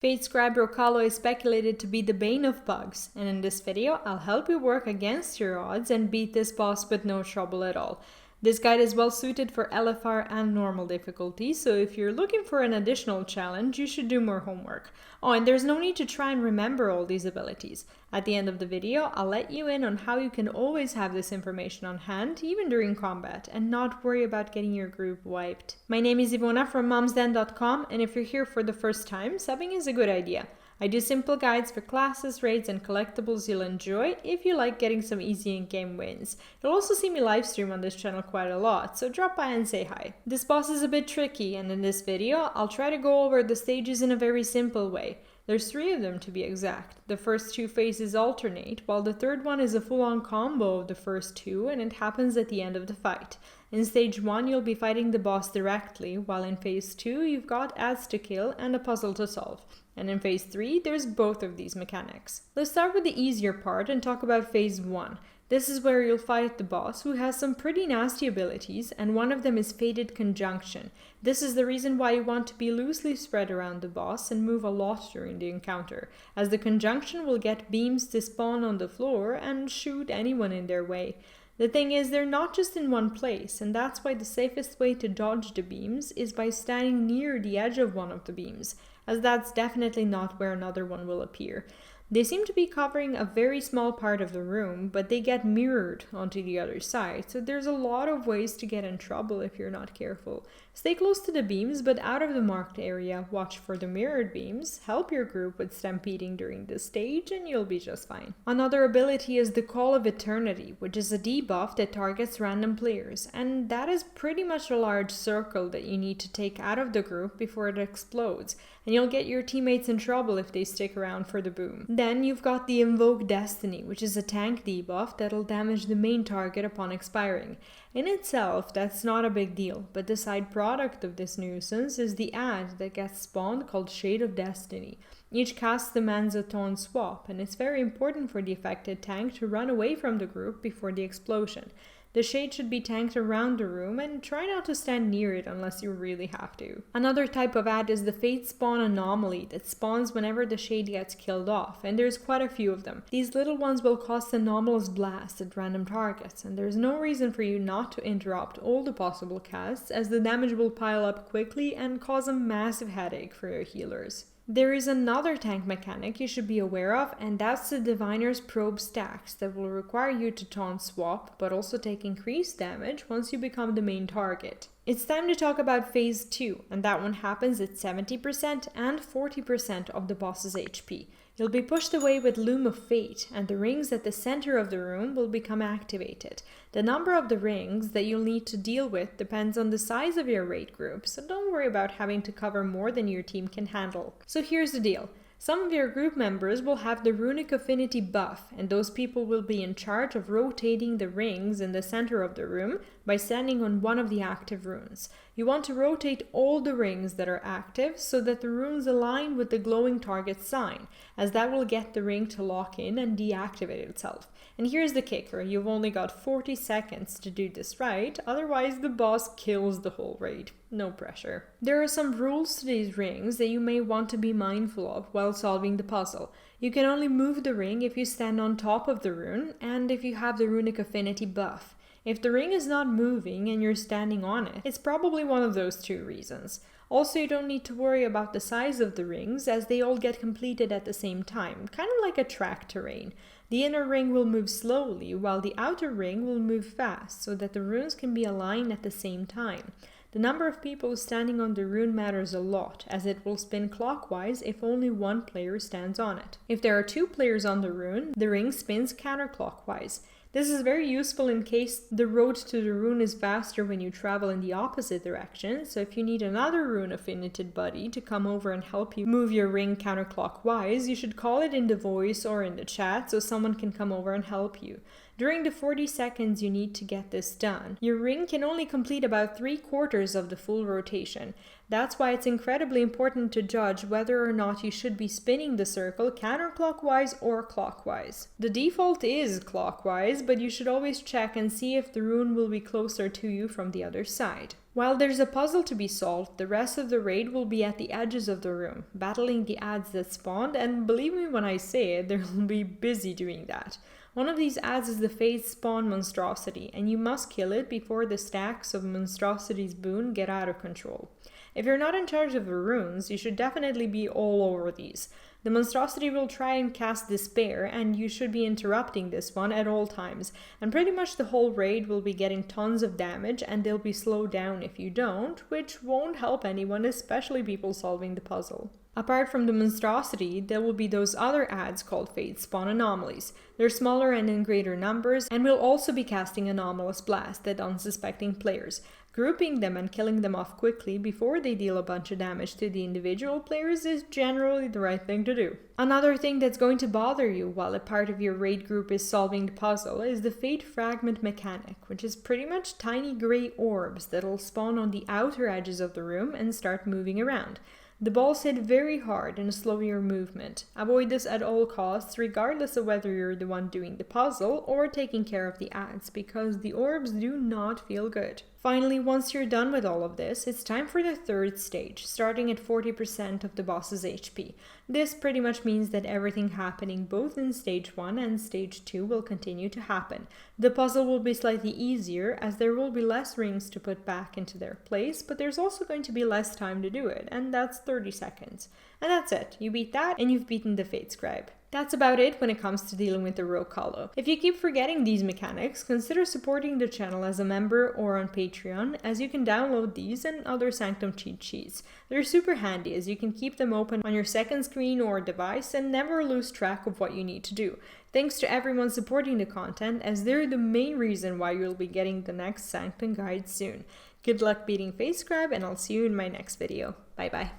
Fatescribe Roh-Kalo is speculated to be the bane of bugs, and in this video I'll help you work against your odds and beat this boss with no trouble at all. This guide is well suited for LFR and Normal Difficulty, so if you're looking for an additional challenge, you should do more homework. Oh, and there's no need to try and remember all these abilities. At the end of the video, I'll let you in on how you can always have this information on hand, even during combat, and not worry about getting your group wiped. My name is Ivona from momsden.com, and if you're here for the first time, subbing is a good idea. I do simple guides for classes, raids, and collectibles you'll enjoy if you like getting some easy in-game wins. You'll also see me live stream on this channel quite a lot, so drop by and say hi. This boss is a bit tricky, and in this video, I'll try to go over the stages in a very simple way. There's 3 of them to be exact. The first 2 phases alternate, while the third one is a full-on combo of the first 2, and it happens at the end of the fight. In stage 1, you'll be fighting the boss directly, while in phase 2, you've got ads to kill and a puzzle to solve. And in phase 3, there's both of these mechanics. Let's start with the easier part and talk about phase 1. This is where you'll fight the boss, who has some pretty nasty abilities, and one of them is Fated Conjunction. This is the reason why you want to be loosely spread around the boss and move a lot during the encounter, as the conjunction will get beams to spawn on the floor and shoot anyone in their way. The thing is, they're not just in one place, and that's why the safest way to dodge the beams is by standing near the edge of one of the beams, as that's definitely not where another one will appear. They seem to be covering a very small part of the room, but they get mirrored onto the other side, so there's a lot of ways to get in trouble if you're not careful. Stay close to the beams, but out of the marked area. Watch for the mirrored beams, help your group with stampeding during this stage, and you'll be just fine. Another ability is the Call of Eternity, which is a debuff that targets random players, and that is pretty much a large circle that you need to take out of the group before it explodes, and you'll get your teammates in trouble if they stick around for the boom. Then you've got the Invoke Destiny, which is a tank debuff that'll damage the main target upon expiring. In itself, that's not a big deal, but the side product of this nuisance is the ad that gets spawned called Shade of Destiny. Each casts demands a taunt swap, and it's very important for the affected tank to run away from the group before the explosion. The shade should be tanked around the room, and try not to stand near it unless you really have to. Another type of ad is the Fate Spawn Anomaly that spawns whenever the shade gets killed off, and there's quite a few of them. These little ones will cause anomalous blasts at random targets, and there's no reason for you not to interrupt all the possible casts, as the damage will pile up quickly and cause a massive headache for your healers. There is another tank mechanic you should be aware of, and that's the Diviner's Probe stacks that will require you to taunt swap, but also take increased damage once you become the main target. It's time to talk about phase 2, and that one happens at 70% and 40% of the boss's HP. You'll be pushed away with Loom of Fate, and the rings at the center of the room will become activated. The number of the rings that you'll need to deal with depends on the size of your raid group, so don't worry about having to cover more than your team can handle. So here's the deal. Some of your group members will have the Runic Affinity buff, and those people will be in charge of rotating the rings in the center of the room by standing on one of the active runes. You want to rotate all the rings that are active so that the runes align with the glowing target sign, as that will get the ring to lock in and deactivate itself. And here's the kicker, you've only got 40 seconds to do this right, otherwise the boss kills the whole raid. No pressure. There are some rules to these rings that you may want to be mindful of while solving the puzzle. You can only move the ring if you stand on top of the rune and if you have the Runic Affinity buff. If the ring is not moving and you're standing on it, it's probably one of those 2 reasons. Also, you don't need to worry about the size of the rings as they all get completed at the same time, kind of like a track terrain. The inner ring will move slowly while the outer ring will move fast so that the runes can be aligned at the same time. The number of people standing on the rune matters a lot, as it will spin clockwise if only one player stands on it. If there are 2 players on the rune, the ring spins counterclockwise. This is very useful in case the road to the rune is faster when you travel in the opposite direction, so if you need another rune affinited buddy to come over and help you move your ring counterclockwise, you should call it in the voice or in the chat so someone can come over and help you. During the 40 seconds you need to get this done, your ring can only complete about 3/4 of the full rotation. That's why it's incredibly important to judge whether or not you should be spinning the circle counterclockwise or clockwise. The default is clockwise, but you should always check and see if the rune will be closer to you from the other side. While there's a puzzle to be solved, the rest of the raid will be at the edges of the room, battling the ads that spawned, and believe me when I say it, they'll be busy doing that. One of these ads is the Fate Spawn Monstrosity, and you must kill it before the stacks of Monstrosity's boon get out of control. If you're not in charge of the runes, you should definitely be all over these. The monstrosity will try and cast Despair, and you should be interrupting this one at all times, and pretty much the whole raid will be getting tons of damage, and they'll be slowed down if you don't, which won't help anyone, especially people solving the puzzle. Apart from the monstrosity, there will be those other ads called Fate Spawn Anomalies. They're smaller and in greater numbers, and will also be casting Anomalous Blast at unsuspecting players. Grouping them and killing them off quickly before they deal a bunch of damage to the individual players is generally the right thing to do. Another thing that's going to bother you while a part of your raid group is solving the puzzle is the Fate Fragment mechanic, which is pretty much tiny grey orbs that'll spawn on the outer edges of the room and start moving around. The balls hit very hard and slow your movement. Avoid this at all costs, regardless of whether you're the one doing the puzzle or taking care of the ads, because the orbs do not feel good. Finally, once you're done with all of this, it's time for the third stage, starting at 40% of the boss's HP. This pretty much means that everything happening both in stage 1 and stage 2 will continue to happen. The puzzle will be slightly easier as there will be less rings to put back into their place, but there's also going to be less time to do it, and that's 30 seconds. And that's it, you beat that and you've beaten the Fatescribe. That's about it when it comes to dealing with the Roh-Kalo. If you keep forgetting these mechanics, consider supporting the channel as a member or on Patreon, as you can download these and other Sanctum cheat sheets. They're super handy as you can keep them open on your second screen or device and never lose track of what you need to do. Thanks to everyone supporting the content, as they're the main reason why you'll be getting the next Sanctum guide soon. Good luck beating Fatescribe, and I'll see you in my next video. Bye bye.